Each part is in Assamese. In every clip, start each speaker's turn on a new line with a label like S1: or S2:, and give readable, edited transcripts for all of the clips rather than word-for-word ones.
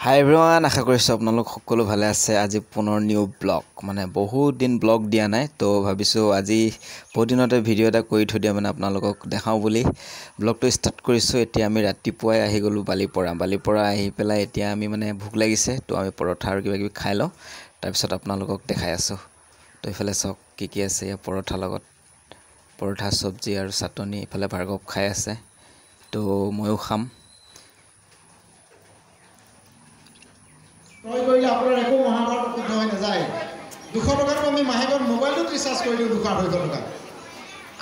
S1: হাই এভৰিৱান, আশা কৰিছোঁ আপোনালোক সকলো ভালে আছে। আজি পুনৰ নিউ ব্লগ, মানে বহুত দিন ব্লগ দিয়া নাই, তো ভাবিছোঁ আজি বহুত দিনতে ভিডিঅ' এটা কৰি থৈ দিয়া, মানে আপোনালোকক দেখাওঁ বুলি ব্লগটো ষ্টাৰ্ট কৰিছোঁ। এতিয়া আমি ৰাতিপুৱাই আহি গ'লোঁ বালিপৰা আহি পেলাই এতিয়া আমি মানে ভোক লাগিছে, তো আমি পৰঠা আৰু কিবা কিবি খাই লওঁ, তাৰপিছত আপোনালোকক দেখাই আছোঁ। তো এইফালে চাওক কি আছে, পৰঠাৰ লগত পৰঠা, চব্জি আৰু চাটনি। ইফালে ভাৰ্গৱ খাই আছে, তো ময়ো খাম।
S2: ক্ৰয় কৰিলে আপোনাৰ একো মহাভাৰত শুদ্ধ হৈ নাযায়। 200 টকাটো আমি মাহেকত মোবাইলটোত ৰিচাৰ্জ কৰি দিওঁ 200 টকা।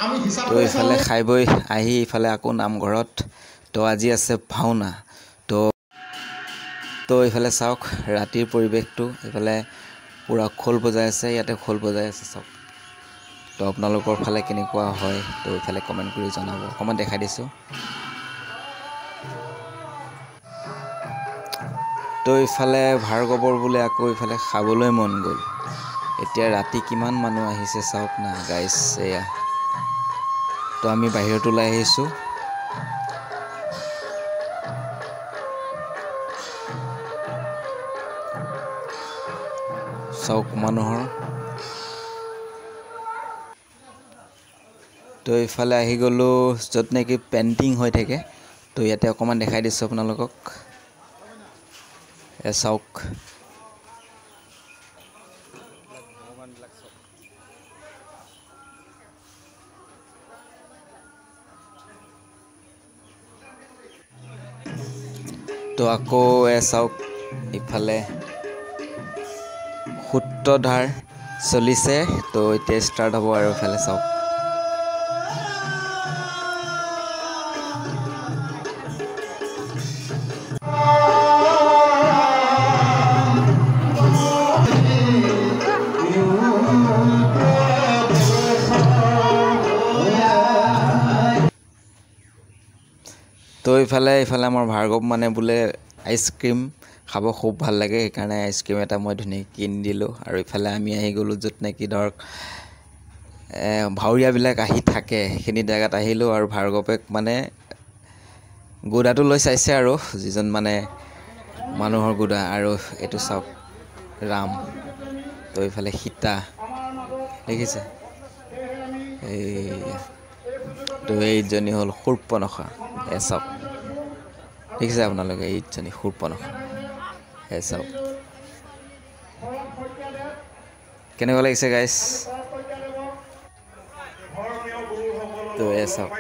S2: আমি হিচাপ
S1: তো
S2: কৰি
S1: ইফালে খাই বৈ আহি ইফালে আকৌ নামঘৰত, তো আজি আছে ভাওনা। তো ইফালে চাওক ৰাতিৰ পৰিৱেশটো, ইফালে পূৰা খোল বজাই আছে, ইয়াতে খোল বজাই আছে চাওক। তো আপোনালোকৰ ফালে কেনেকুৱা হয়, তো ইফালে কমেণ্ট কৰি জনাব। অকণমান দেখাই দিছোঁ। তো ইফালে ভাৰ্গৱৰ বোলে আকৌ ইফালে খাবলৈ মন গ'ল। এতিয়া ৰাতি কিমান মানুহ আহিছে চাওক না গাইছ, এয়া। তো আমি বাহিৰত ওলাই আহিছোঁ। চাওক মানুহৰ। তো ইফালে আহি গ'লোঁ য'ত নেকি পেইণ্টিং হৈ থাকে, তো ইয়াতে অকণমান দেখাই দিছোঁ আপোনালোকক। চাওক তো আকৌ চাওক ইফালে সূত্ৰধাৰ চলিছে, তো এতিয়া ষ্টাৰ্ট হ'ব আৰু ইফালে চাওক। তো ইফালে আমাৰ ভাৰ্গৱ মানে বোলে আইচক্ৰীম খাব খুব ভাল লাগে, সেইকাৰণে আইচক্ৰীম এটা মই ধুনীয়াকৈ কিনি দিলোঁ। আৰু ইফালে আমি আহি গ'লোঁ য'ত নেকি ধৰক ভাৱৰীয়াবিলাক আহি থাকে, সেইখিনি জেগাত আহিলোঁ। আৰু ভাৰ্গৱে মানে গুদাটো লৈ চাইছে, আৰু যিজন মানে মানুহৰ গুদা। আৰু এইটো চাওক ৰাম, তো ইফালে সীতা দেখিছে, তো এইজনী হ'ল শূৰ্পণখা। চাওক দেখিছে আপোনালোকে, এইজনী শূৰ্পণখা। চাওক কেনেকুৱা লাগিছে গাইছ, তো চাওক।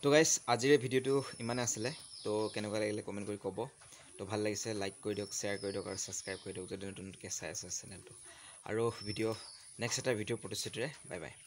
S1: তো গাইজ আজিৰ ভিডিঅ'টো ইমানে আছিলে তো কেনেকুৱা লাগিলে কমেণ্ট কৰি ক'ব তো ভাল লাগিছে লাইক কৰি দিয়ক শ্বেয়াৰ কৰি দিয়ক আৰু ছাবস্ক্ৰাইব কৰি দিয়ক যদি নতুনকৈ চাই আছে চেনেলটো আৰু ভিডিঅ' নেক্সট এটা ভিডিঅ' প্ৰতিশ্ৰুতিৰে বাই বাই